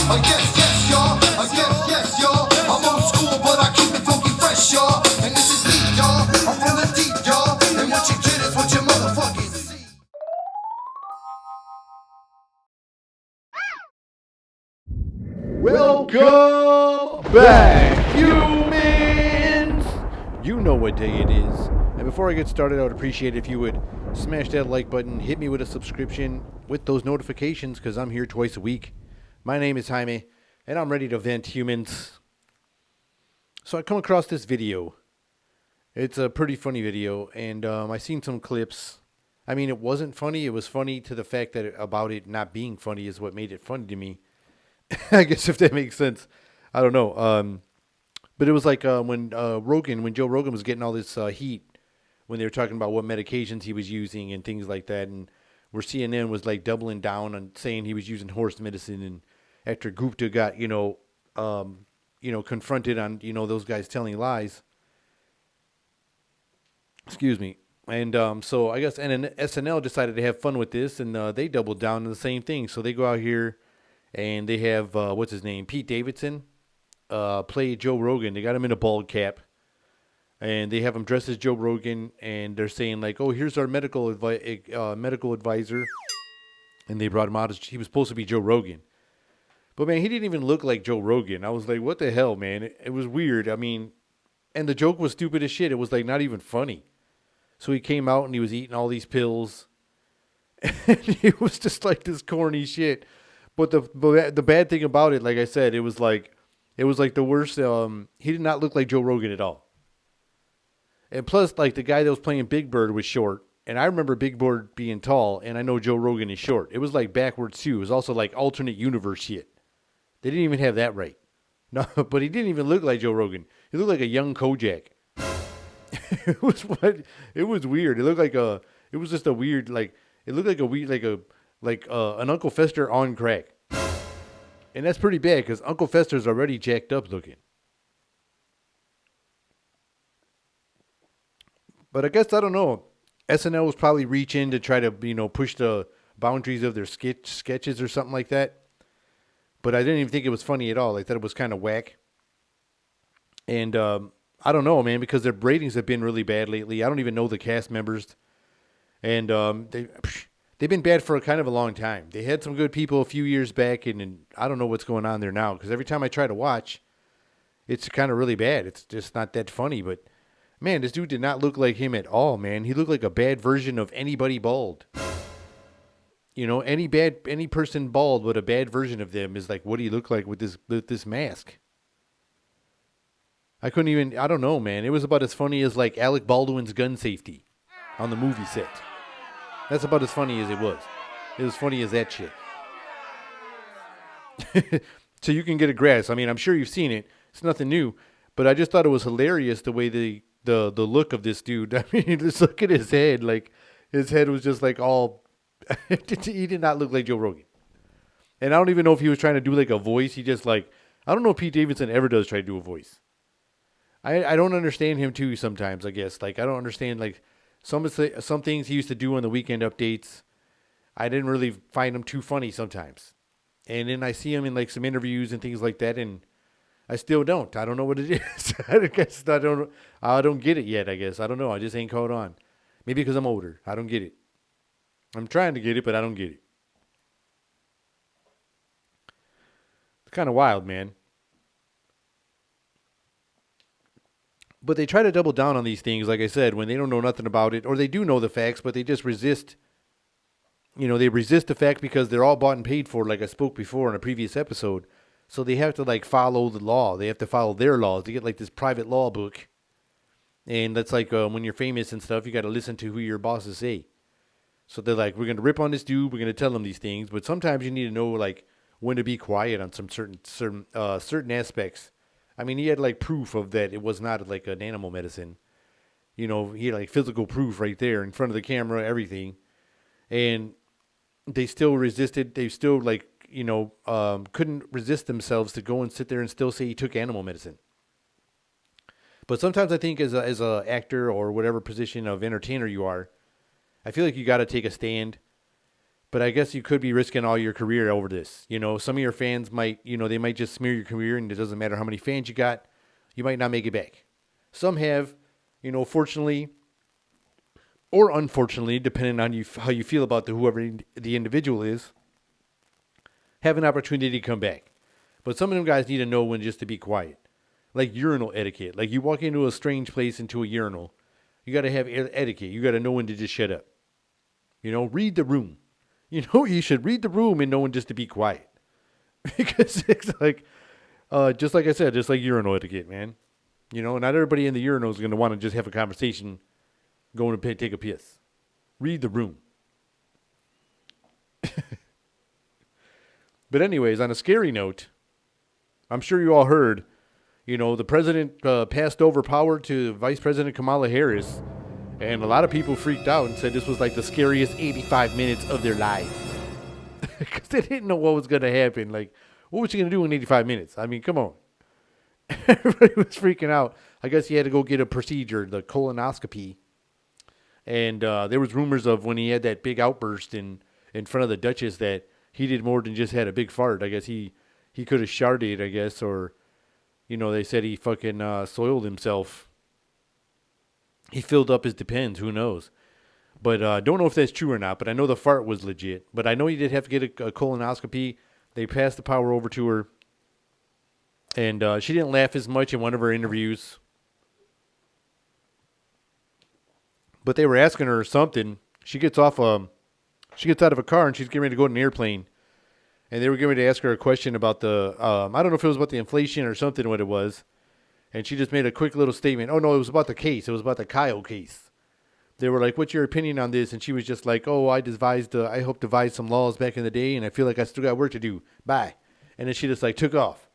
Yes, y'all. Yes, y'all. I'm old school, but I keep it funky fresh, y'all. And this is deep, y'all. I'm from the deep, y'all. And what you get is what you motherfucking see. Welcome back, humans! You know what day it is. And before I get started, I would appreciate it if you would smash that like button, hit me with a subscription with those notifications, because I'm here twice a week. My name is Jaime, and I'm ready to vent, humans. So I come across this video. It's a pretty funny video, and I seen some clips. I mean, it wasn't funny. It was funny to the fact that about it not being funny is what made it funny to me. I guess if that makes sense. I don't know. But it was like when Joe Rogan was getting all this heat when they were talking about what medications he was using and things like that, and where CNN was like doubling down on saying he was using horse medicine, and after Gupta got confronted on those guys telling lies. Excuse me. And so I guess and then SNL decided to have fun with this, and they doubled down on the same thing. So they go out here and they have what's his name, Pete Davidson, play Joe Rogan. They got him in a bald cap, and they have him dressed as Joe Rogan, and they're saying like, "Oh, here's our medical advisor," and they brought him out as he was supposed to be Joe Rogan, but man, he didn't even look like Joe Rogan. I was like, "What the hell, man?" It was weird. I mean, and the joke was stupid as shit. It was like not even funny. So he came out and he was eating all these pills, and it was just like this corny shit. But the bad thing about it, like I said, it was like the worst. He did not look like Joe Rogan at all. And plus, like the guy that was playing Big Bird was short, and I remember Big Bird being tall, and I know Joe Rogan is short. It was like backwards too. It was also like alternate universe shit. They didn't even have that right. No, but he didn't even look like Joe Rogan. He looked like a young Kojak. It was weird. It looked like it was just a weird like. It looked like a weird like an Uncle Fester on crack. And that's pretty bad because Uncle Fester's already jacked up looking. But I guess, I don't know. SNL was probably reaching to try to, push the boundaries of their sketches or something like that. But I didn't even think it was funny at all. I thought it was kind of whack. And I don't know, man, because their ratings have been really bad lately. I don't even know the cast members. And they've been bad for a kind of a long time. They had some good people a few years back, and I don't know what's going on there now. Because every time I try to watch, it's kind of really bad. It's just not that funny. But, man, this dude did not look like him at all, man. He looked like a bad version of anybody bald. Any person bald with a bad version of them is like, what do you look like with this mask? I don't know, man. It was about as funny as like Alec Baldwin's gun safety on the movie set. That's about as funny as it was. It was funny as that shit. So you can get a grasp. I mean, I'm sure you've seen it. It's nothing new. But I just thought it was hilarious the way the look of this dude. I mean, just look at his head. Like, his head was just like all... He did not look like Joe Rogan. And I don't even know if he was trying to do like a voice. He just like... I don't know if Pete Davidson ever does try to do a voice. I don't understand him too sometimes, I guess. Like, I don't understand like... Some things he used to do on the weekend updates, I didn't really find him too funny sometimes. And then I see him in like some interviews and things like that, and I still don't. I don't know what it is. I guess I don't get it yet, I guess. I don't know. I just ain't caught on. Maybe because I'm older. I don't get it. I'm trying to get it, but I don't get it. It's kind of wild, man. But they try to double down on these things, like I said, when they don't know nothing about it, or they do know the facts, but they just resist. They resist the fact because they're all bought and paid for, like I spoke before in a previous episode. So they have to, like, follow the law. They have to follow their laws. They get, like, this private law book. And that's like when you're famous and stuff, you got to listen to who your bosses say. So they're like, we're going to rip on this dude. We're going to tell him these things. But sometimes you need to know, like, when to be quiet on some certain aspects. I mean, he had, like, proof of that it was not, like, an animal medicine. He had, like, physical proof right there in front of the camera, everything. And they still resisted. They still, like, couldn't resist themselves to go and sit there and still say he took animal medicine. But sometimes I think as a actor or whatever position of entertainer you are, I feel like you got to take a stand. But I guess you could be risking all your career over this. Some of your fans might, they might just smear your career, and it doesn't matter how many fans you got, you might not make it back. Some have, fortunately or unfortunately, depending on how you feel about whoever the individual is, have an opportunity to come back. But some of them guys need to know when just to be quiet. Like urinal etiquette. Like you walk into a strange place, into a urinal, you got to have etiquette. You got to know when to just shut up. Read the room. You should read the room and know when just to be quiet. Because it's like, just like I said, just like urinal etiquette, man. Not everybody in the urinal is going to want to just have a conversation going to take a piss. Read the room. But anyways, on a scary note, I'm sure you all heard, the president passed over power to Vice President Kamala Harris, and a lot of people freaked out and said this was like the scariest 85 minutes of their lives. Because they didn't know what was going to happen. Like, what was she going to do in 85 minutes? I mean, come on. Everybody was freaking out. I guess he had to go get a procedure, the colonoscopy. And there was rumors of when he had that big outburst in front of the Duchess that he did more than just had a big fart. I guess he could have sharted, I guess, or, they said he fucking soiled himself. He filled up his Depends, who knows. But don't know if that's true or not, but I know the fart was legit. But I know he did have to get a colonoscopy. They passed the power over to her. And she didn't laugh as much in one of her interviews. But they were asking her something. She gets out of a car and she's getting ready to go on an airplane. And they were getting ready to ask her a question about I don't know if it was about the inflation or something, what it was. And she just made a quick little statement. Oh, no, it was about the case. It was about the Kyle case. They were like, what's your opinion on this? And she was just like, oh, I helped devise some laws back in the day, and I feel like I still got work to do. Bye. And then she just like took off.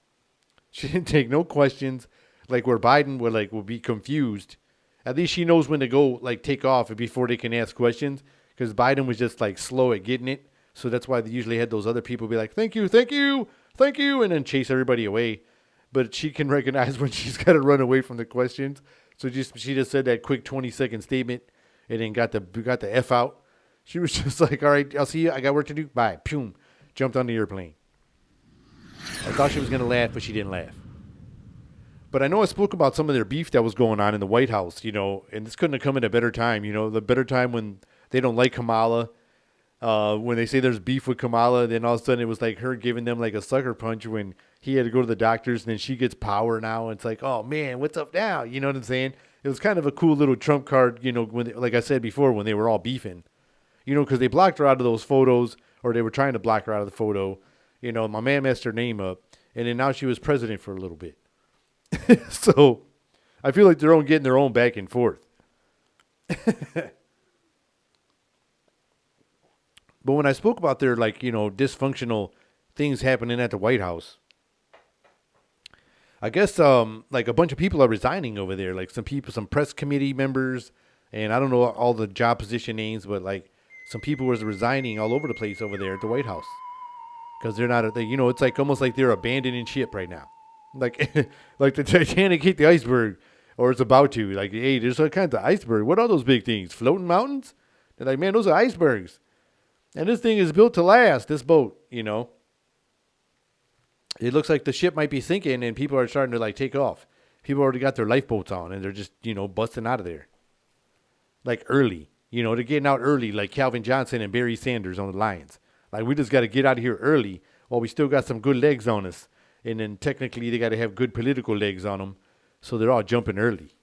She didn't take no questions. Like where Biden will be confused. At least she knows when to go like take off before they can ask questions. Because Biden was just like slow at getting it. So that's why they usually had those other people be like, thank you, thank you, thank you. And then chase everybody away. But she can recognize when she's got to run away from the questions. So she just said that quick 20-second statement and then got the F out. She was just like, all right, I'll see you. I got work to do. Bye. Boom. Jumped on the airplane. I thought she was going to laugh, but she didn't laugh. But I know I spoke about some of their beef that was going on in the White House, and this couldn't have come at a better time, the better time when they don't like Kamala. When they say there's beef with Kamala, then all of a sudden it was like her giving them like a sucker punch when he had to go to the doctors, and then she gets power now. And it's like, oh man, what's up now? You know what I'm saying? It was kind of a cool little trump card, when like I said before, when they were all beefing, because they blocked her out of those photos, or they were trying to block her out of the photo. My man messed her name up, and then now she was president for a little bit. So I feel like they're getting their own back and forth. But when I spoke about their dysfunctional things happening at the White House, I guess like a bunch of people are resigning over there. Like some press committee members, and I don't know all the job position names, but like some people was resigning all over the place over there at the White House because they're not. It's like almost like they're abandoning ship right now. Like like the Titanic hit the iceberg, or it's about to. Like, hey, there's all kinds of iceberg. What are those big things? Floating mountains? They're like, man, those are icebergs. And this thing is built to last, this boat, It looks like the ship might be sinking and people are starting to like take off. People already got their lifeboats on and they're just, busting out of there. Like early, they're getting out early like Calvin Johnson and Barry Sanders on the Lions. Like we just got to get out of here early while we still got some good legs on us. And then technically they got to have good political legs on them. So they're all jumping early.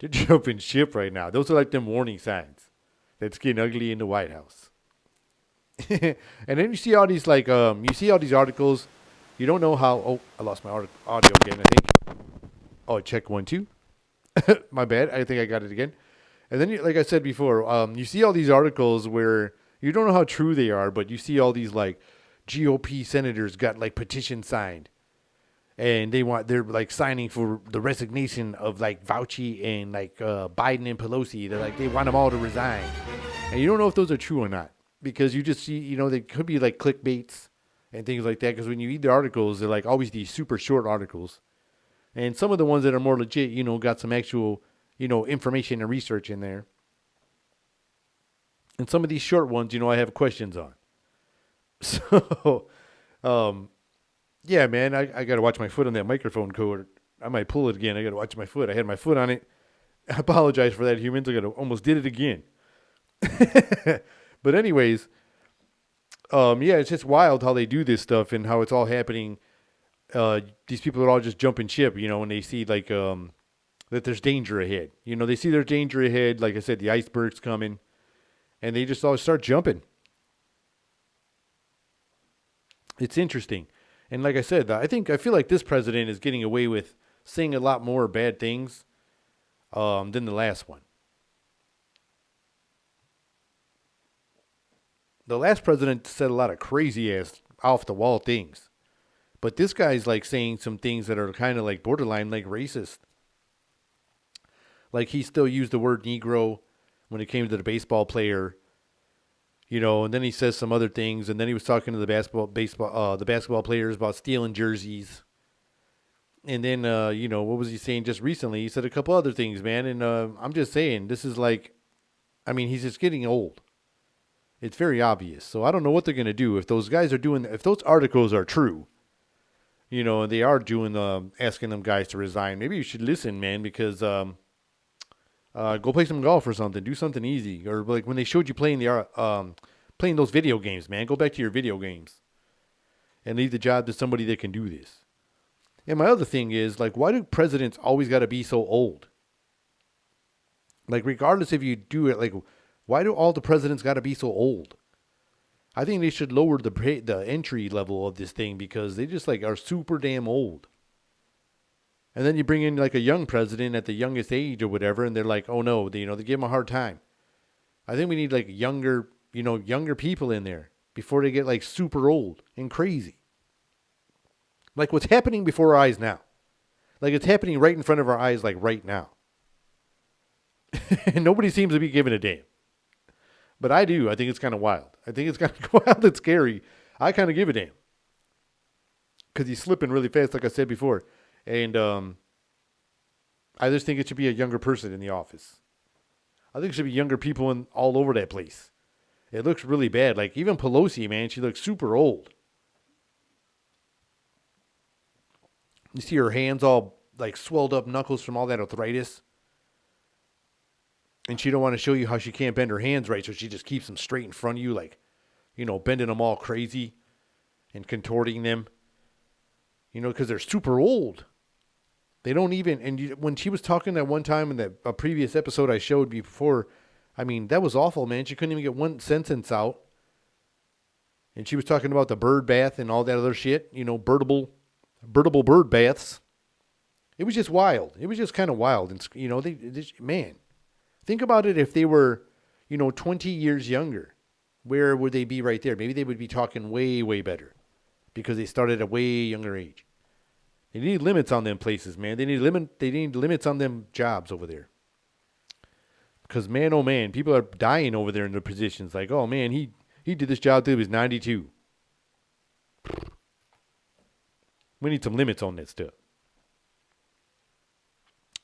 They're jumping ship right now. Those are like them warning signs that's getting ugly in the White House. And then you see all these articles. You don't know how. Oh, I lost my audio again, I think. Oh, check 1, 2. My bad. I think I got it again. And then, like I said before, you see all these articles where you don't know how true they are, but you see all these like GOP senators got like petitions signed, and they're like signing for the resignation of like Fauci and like Biden and Pelosi. They're like they want them all to resign, and you don't know if those are true or not because you just see they could be like clickbaits and things like that. Because when you read the articles, they're like always these super short articles, and some of the ones that are more legit, got some actual information and research in there. And some of these short ones, I have questions on. So, um, yeah, man, I got to watch my foot on that microphone cord. I might pull it again. I got to watch my foot. I had my foot on it. I apologize for that, humans. I got to almost did it again. But anyways, yeah, it's just wild how they do this stuff and how it's all happening. These people are all just jumping ship, when they see like that there's danger ahead. They see there's danger ahead. Like I said, the iceberg's coming, and they just all start jumping. It's interesting. And like I said, I feel like this president is getting away with saying a lot more bad things than the last one. The last president said a lot of crazy ass off the wall things. But this guy's like saying some things that are kind of like borderline like racist. Like he still used the word Negro when it came to the baseball player, and then he says some other things, and then he was talking to the basketball players about stealing jerseys. And then, what was he saying just recently? He said a couple other things, man. And I'm just saying, this is like, he's just getting old. It's very obvious. So I don't know what they're going to do if those guys are doing, if those articles are true, and they are doing, asking them guys to resign. Maybe you should listen, man, because go play some golf or something. Do something easy. Or like when they showed you playing playing those video games, man. Go back to your video games and leave the job to somebody that can do this. And my other thing is, like, why do presidents always got to be so old? Like, regardless if you do it, like, why do all the presidents got to be so old? I think they should lower the entry level of this thing because they just, like, are super damn old. And then you bring in, like, a young president at the youngest age or whatever, and they're like, oh, no, they give him a hard time. I think we need, like, younger people in there before they get, like, super old and crazy. Like what's happening before our eyes now. Like it's happening right in front of our eyes, like right now. And nobody seems to be giving a damn. But I do. I think it's kind of wild. I think it's kind of wild and scary. I kind of give a damn. Because he's slipping really fast, like I said before. And I just think it should be a younger person in the office. I think it should be younger people all over that place. It looks really bad. Like even Pelosi, man, she looks super old. You see her hands all like swelled up knuckles from all that arthritis. And she don't want to show you how she can't bend her hands right, so she just keeps them straight in front of you, like, bending them all crazy and contorting them. Because they're super old. They don't even, and when she was talking that one time in a previous episode I showed before, that was awful, man. She couldn't even get one sentence out. And she was talking about the bird bath and all that other shit, birdable bird baths. It was just wild. It was just kind of wild. And, man, think about it if they were, 20 years younger. Where would they be right there? Maybe they would be talking way, way better because they started at a way younger age. They need limits on them places, man. They need limits on them jobs over there. Because, man, oh, man, people are dying over there in their positions. Like, oh, man, he did this job till he was 92. We need some limits on that stuff.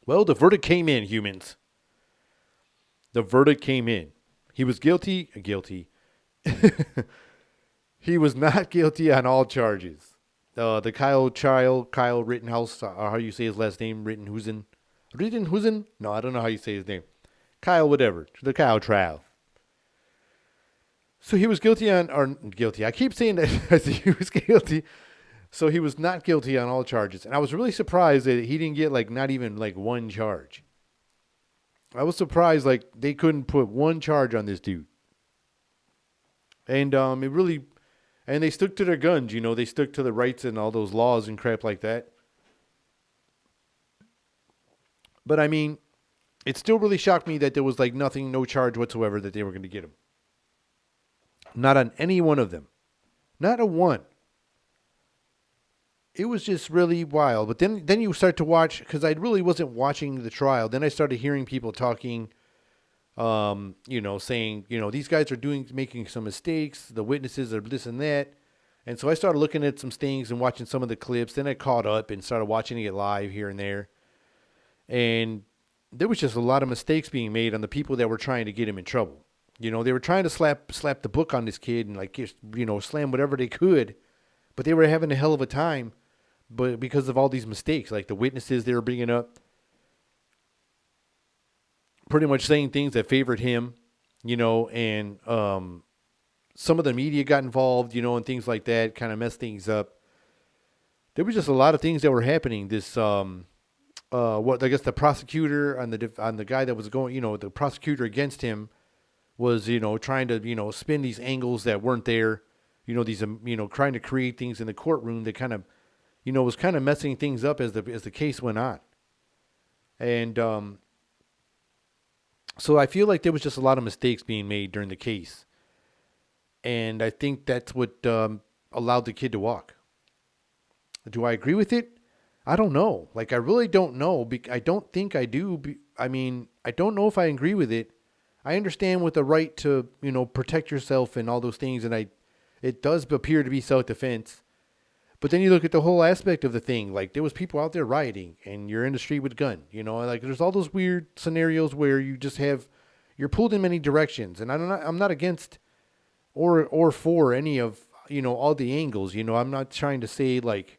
Well, the verdict came in, humans. The verdict came in. He was guilty. He was not guilty on all charges. The Kyle Rittenhouse, or how you say his last name, Rittenhusen? No, I don't know how you say his name. Kyle whatever. The Kyle trial. So he was guilty. I keep saying that he was guilty. So he was not guilty on all charges. And I was really surprised that he didn't get not even one charge. I was surprised they couldn't put one charge on this dude. And and they stuck to their guns, they stuck to the rights and all those laws and crap like that. But it still really shocked me that there was no charge whatsoever that they were going to get him. Not on any one of them. Not a one. It was just really wild. But then you start to watch, because I really wasn't watching the trial. Then I started hearing people talking, saying, these guys are making some mistakes. The witnesses are this and that. And so I started looking at some things and watching some of the clips. Then I caught up and started watching it live here and there. And there was just a lot of mistakes being made on the people that were trying to get him in trouble. You know, they were trying to slap the book on this kid and like just, slam whatever they could, but they were having a hell of a time, but because of all these mistakes, like the witnesses they were bringing up, pretty much saying things that favored him, and some of the media got involved, and things like that, kind of messed things up. There was just a lot of things that were happening. This what I guess the prosecutor on the guy that was going, the prosecutor against him was, trying to, spin these angles that weren't there, these, trying to create things in the courtroom that kind of, was kind of messing things up as the case went on. And so I feel like there was just a lot of mistakes being made during the case. And I think that's what allowed the kid to walk. Do I agree with it? I don't know. Like, I really don't know. I don't think I do. I mean, I don't know if I agree with it. I understand with the right to, protect yourself and all those things. And it does appear to be self-defense. But then you look at the whole aspect of the thing. Like, there was people out there rioting and you're in the street with a gun. Like there's all those weird scenarios where you just you're pulled in many directions. And I'm not against or for any of, all the angles. I'm not trying to say like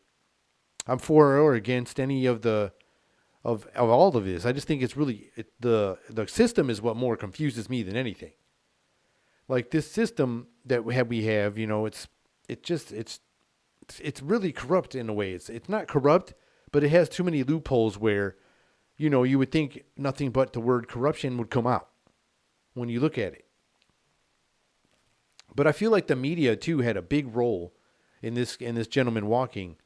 I'm for or against any of of all of this. I just think it's really the system is what more confuses me than anything. Like this system that we have, it's really corrupt in a way. It's not corrupt, but it has too many loopholes where, you would think nothing but the word corruption would come out when you look at it. But I feel like the media too had a big role in this gentleman walking,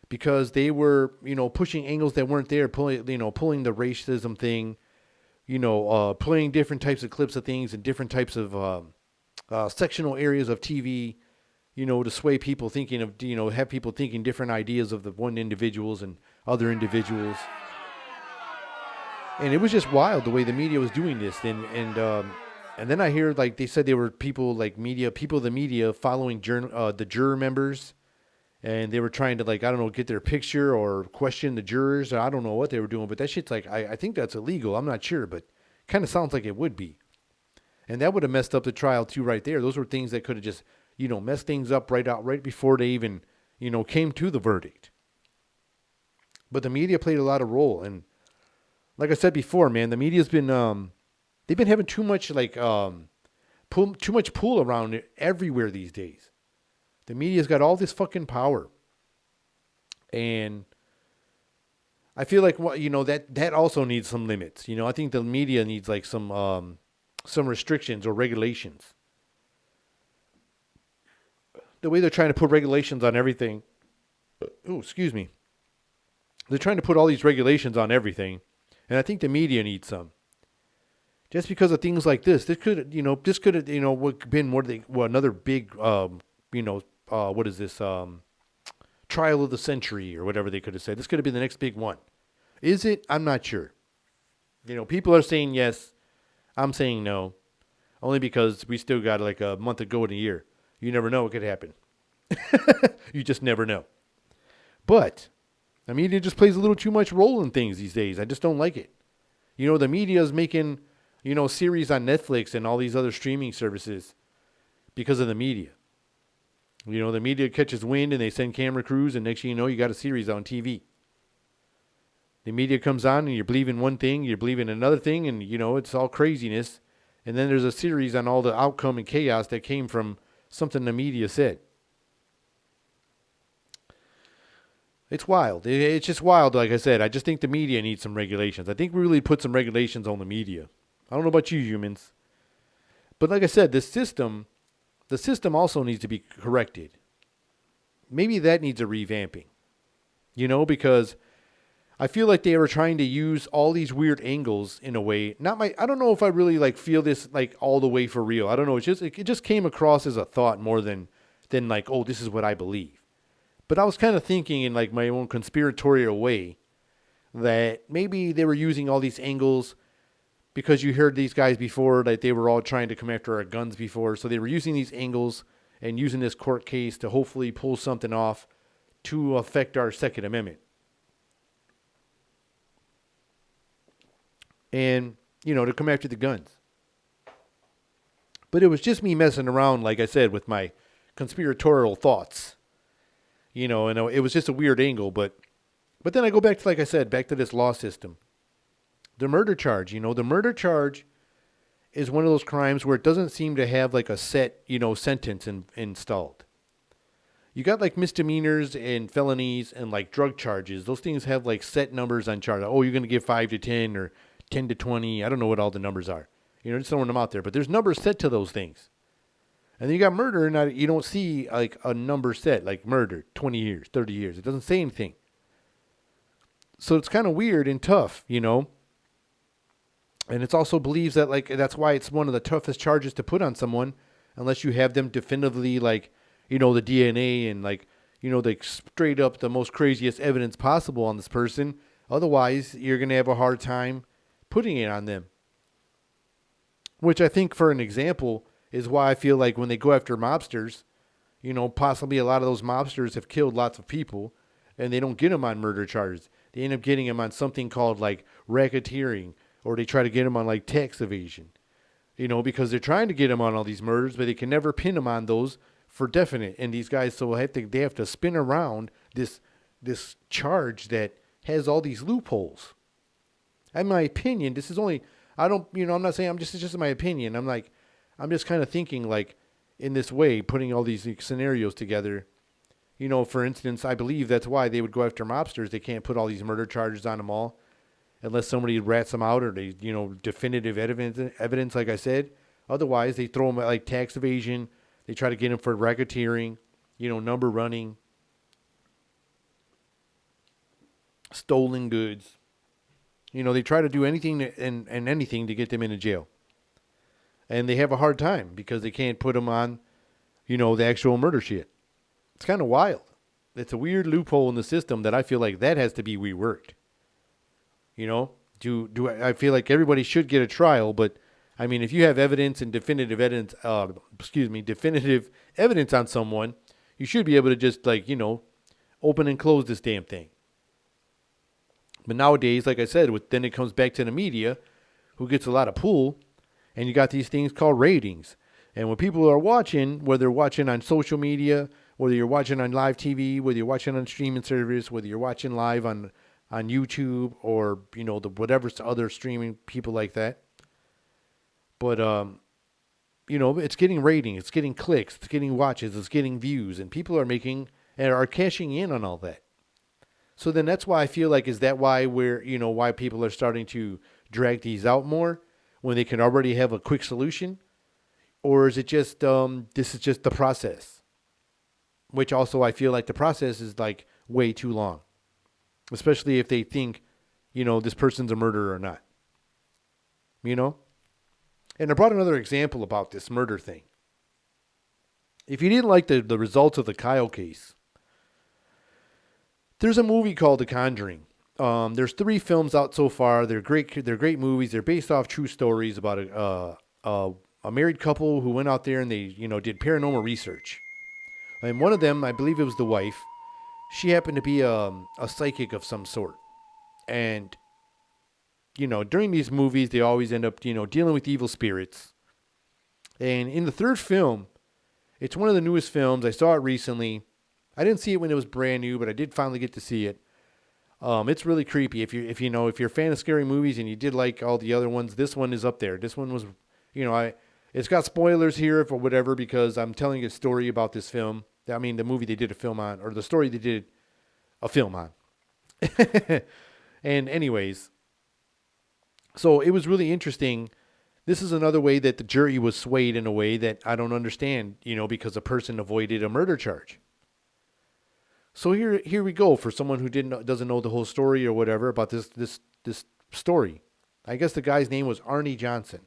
because they were, pushing angles that weren't there, pulling the racism thing, playing different types of clips of things and different types of sectional areas of TV, to sway people thinking of, have people thinking different ideas of the one individuals and other individuals. And it was just wild the way the media was doing this. And then I hear, like, they said there were people of the media following the juror members. And they were trying to, like, I don't know, get their picture or question the jurors. I don't know what they were doing. But that shit's like, I think that's illegal. I'm not sure. But kind of sounds like it would be. And that would have messed up the trial, too, right there. Those were things that could have just, messed things up right before they even, came to the verdict. But the media played a lot of role. And like I said before, man, the media's been, they've been having too much, like, too much pull around it everywhere these days. The media's got all this fucking power. And I feel like, that also needs some limits. I think the media needs, like, some restrictions or regulations. The way they're trying to put regulations on everything. Oh, excuse me. They're trying to put all these regulations on everything. And I think the media needs some. Just because of things like this could have, been another big, what is this, trial of the century or whatever they could have said. This could have been the next big one. Is it? I'm not sure. People are saying yes. I'm saying no. Only because we still got like a month to go in a year. You never know what could happen. You just never know. But, I mean, it just plays a little too much role in things these days. I just don't like it. The media is making, series on Netflix and all these other streaming services because of the media. The media catches wind and they send camera crews, and next thing you know, you got a series on TV. The media comes on and you're believing one thing, you're believing another thing, and, it's all craziness. And then there's a series on all the outcome and chaos that came from something the media said. It's wild. It's just wild, like I said. I just think the media needs some regulations. I think we really put some regulations on the media. I don't know about you humans. But like I said, the system also needs to be corrected. Maybe that needs a revamping. Because I feel like they were trying to use all these weird angles in a way. I don't know if I really like feel this like all the way for real. I don't know. It just came across as a thought more than like, oh, this is what I believe. But I was kind of thinking in like my own conspiratorial way that maybe they were using all these angles because you heard these guys before that they were all trying to come after our guns before. So they were using these angles and using this court case to hopefully pull something off to affect our Second Amendment. And, to come after the guns. But it was just me messing around, like I said, with my conspiratorial thoughts. You know, and it was just a weird angle. But then I go back to, like I said, back to this law system. The murder charge, the murder charge is one of those crimes where it doesn't seem to have like a set, sentence installed. You got like misdemeanors and felonies and like drug charges. Those things have like set numbers on charge. Oh, you're going to give 5 to 10 or 10 to 20. I don't know what all the numbers are. Just throwing them out there. But there's numbers set to those things. And then you got murder, and you don't see like a number set, like murder, 20 years, 30 years. It doesn't say anything. So it's kind of weird and tough, And it's also believes that like that's why it's one of the toughest charges to put on someone, unless you have them definitively like, the DNA and like, the straight up the most craziest evidence possible on this person. Otherwise, you're going to have a hard time putting it on them. Which I think, for an example, is why I feel like when they go after mobsters, possibly a lot of those mobsters have killed lots of people, and they don't get them on murder charges. They end up getting them on something called like racketeering, or they try to get them on like tax evasion. Because they're trying to get them on all these murders, but they can never pin them on those for definite. And these guys, they have to spin around this charge that has all these loopholes. In my opinion, this is only, I'm not saying it's just my opinion. I'm just kind of thinking like in this way, putting all these scenarios together. For instance, I believe that's why they would go after mobsters. They can't put all these murder charges on them all unless somebody rats them out or they, definitive evidence, like I said. Otherwise, they throw them at like tax evasion. They try to get them for racketeering, number running, stolen goods. They try to do anything and anything to get them into jail. And they have a hard time because they can't put them on, the actual murder shit. It's kind of wild. It's a weird loophole in the system that I feel like that has to be reworked. I feel like everybody should get a trial, but I mean, if you have evidence and definitive evidence on someone, you should be able to just open and close this damn thing. But nowadays, like I said, then it comes back to the media, who gets a lot of pull, and you got these things called ratings. And when people are watching, whether they're watching on social media, whether you're watching on live TV, whether you're watching on streaming service, whether you're watching live on YouTube or, the whatever other streaming people like that. But, it's getting ratings, it's getting clicks, it's getting watches, it's getting views, and people are cashing in on all that. So then that's why I feel like, is that why why people are starting to drag these out more when they can already have a quick solution? Or is it just, this is just the process? Which also I feel like the process is like way too long. Especially if they think, this person's a murderer or not. And I brought another example about this murder thing. If you didn't like the results of the Kyle case, there's a movie called The Conjuring. There's 3 films out so far. They're great. They're great movies. They're based off true stories about a married couple who went out there and they, did paranormal research. And one of them, I believe it was the wife, she happened to be a psychic of some sort. And, during these movies, they always end up, dealing with evil spirits. And in the 3rd film, it's one of the newest films. I saw it recently. I didn't see it when it was brand new, but I did finally get to see it. It's really creepy. If you're a fan of scary movies and you did like all the other ones, this one is up there. This one was, it's got spoilers here for whatever, because I'm telling a story about this film. I mean, the movie they did a film on, or the story they did a film on. And anyways, so it was really interesting. This is another way that the jury was swayed in a way that I don't understand, because a person avoided a murder charge. So here we go for someone who doesn't know the whole story or whatever about this story. I guess the guy's name was Arnie Johnson.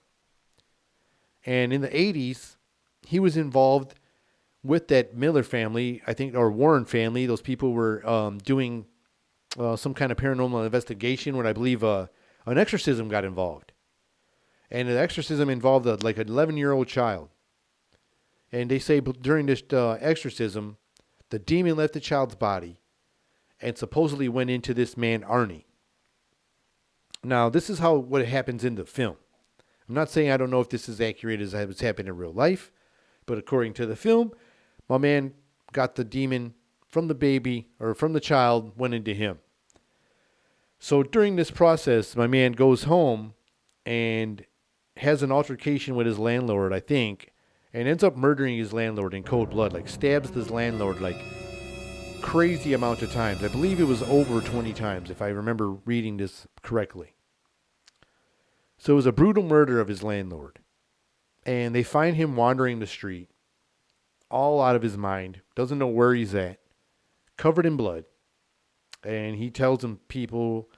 And in the 80s, he was involved with that Miller family, I think, or Warren family. Those people were doing some kind of paranormal investigation where I believe an exorcism got involved. And the exorcism involved like an 11-year-old child. And they say during this exorcism, the demon left the child's body and supposedly went into this man, Arnie. Now, this is what happens in the film. I'm not saying I don't know if this is accurate as it's happened in real life, but according to the film, my man got the demon from the baby or from the child, went into him. So during this process, my man goes home and has an altercation with his landlord, I think, and ends up murdering his landlord in cold blood, like stabs his landlord like crazy amount of times. I believe it was over 20 times, if I remember reading this correctly. So it was a brutal murder of his landlord. And they find him wandering the street, all out of his mind, doesn't know where he's at, covered in blood. And he tells them, people,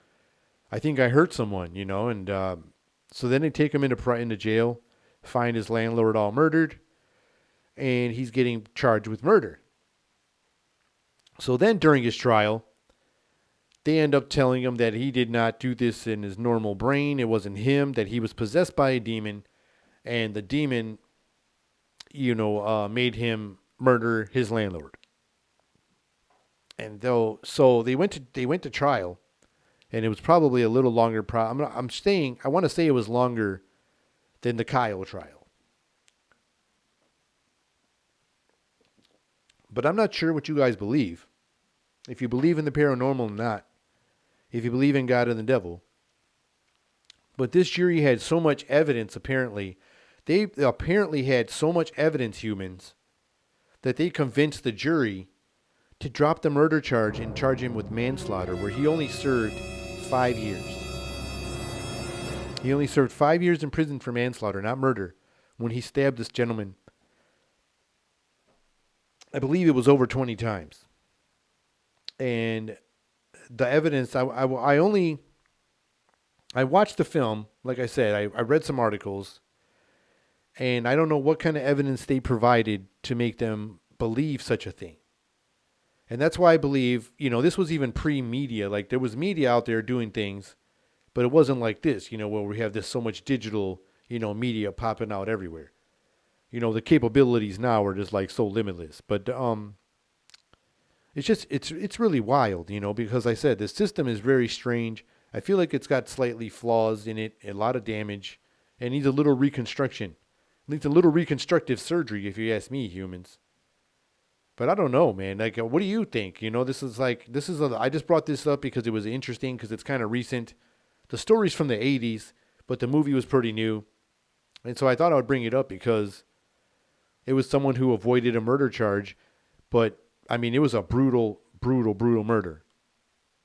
I think I hurt someone, and so then they take him into jail, find his landlord all murdered, and he's getting charged with murder. So then during his trial, they end up telling him that he did not do this in his normal brain. It wasn't him, that he was possessed by a demon, and the demon, made him murder his landlord. And so they went to trial, and it was probably a little longer. I want to say it was longer than the Kyle trial. But I'm not sure what you guys believe. If you believe in the paranormal or not. If you believe in God and the devil. But this jury had so much evidence, apparently. They apparently had so much evidence, humans, that they convinced the jury to drop the murder charge and charge him with manslaughter, where he only served 5 years. He only served 5 years in prison for manslaughter, not murder, when he stabbed this gentleman. I believe it was over 20 times. And the evidence, I watched the film, like I said, I read some articles, and I don't know what kind of evidence they provided to make them believe such a thing. And that's why I believe, this was even pre-media. Like, there was media out there doing things, but it wasn't like this, where we have this so much digital, media popping out everywhere. The capabilities now are just like so limitless. But it's just, it's really wild, because I said, the system is very strange. I feel like it's got slightly flaws in it, a lot of damage, and needs a little reconstruction. It needs a little reconstructive surgery, if you ask me, humans. But I don't know, man. Like, what do you think? I just brought this up because it was interesting, because it's kind of recent. The story's from the 80s, but the movie was pretty new. And so I thought I would bring it up because it was someone who avoided a murder charge, but, it was a brutal, brutal, brutal murder.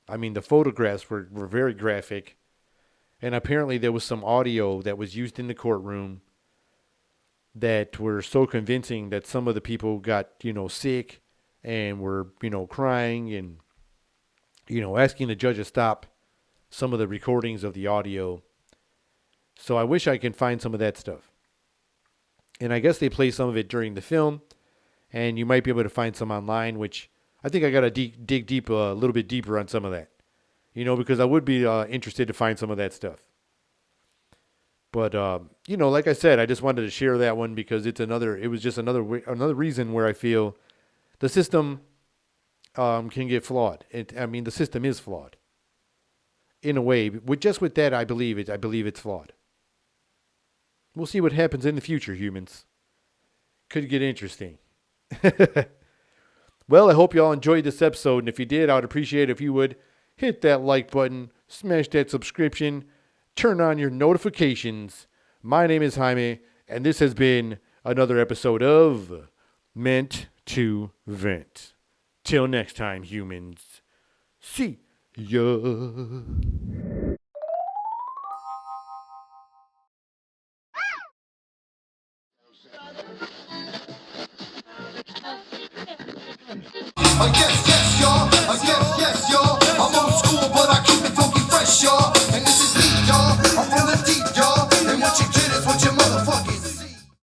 The photographs were very graphic, and apparently there was some audio that was used in the courtroom that were so convincing that some of the people got, sick and were, crying and, asking the judge to stop some of the recordings of the audio. So I wish I can find some of that stuff. And I guess they play some of it during the film, and you might be able to find some online, which I think I got to dig deep, a little bit deeper on some of that, because I would be interested to find some of that stuff. But, like I said, I just wanted to share that one because it was just another reason where I feel the system can get flawed. The system is flawed in a way. With that, I believe it's flawed. We'll see what happens in the future, humans. Could get interesting. Well, I hope you all enjoyed this episode, and if you did, I would appreciate it if you would hit that like button, smash that subscription, turn on your notifications. My name is Jaime, and this has been another episode of Meant to Vent. Till next time, humans. See ya. Yes, yes.